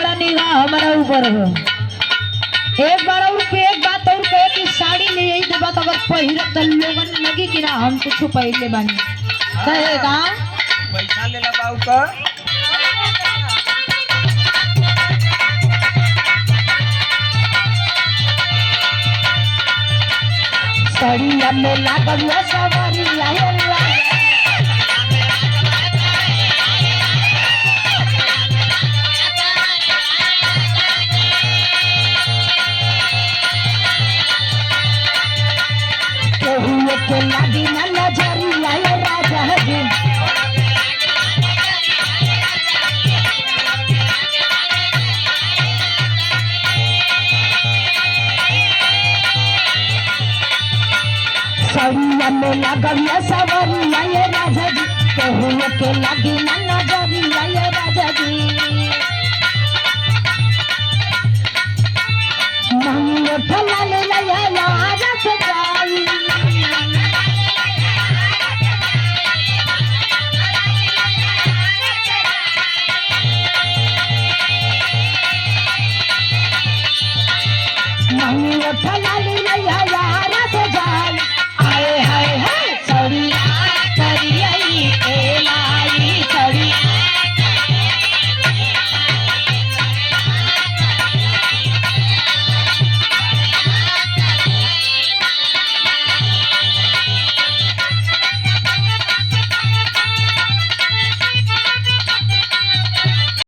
बड़ा निगाह हमारा ऊपर हो। एक बार और के एक बात और कहे कि साड़ी ले आई तो बात अगर पहिरत तो लोगन लगी कि ना हम कुछ पहले बानी कहेगा पैसा लेला बाऊ का साड़िया में लागल सवारी आए के लागी ना नजरी आए राजा जी सड़िया में लागल सवारी आए राजा जी के लागी ना नजरी आए राजा जी।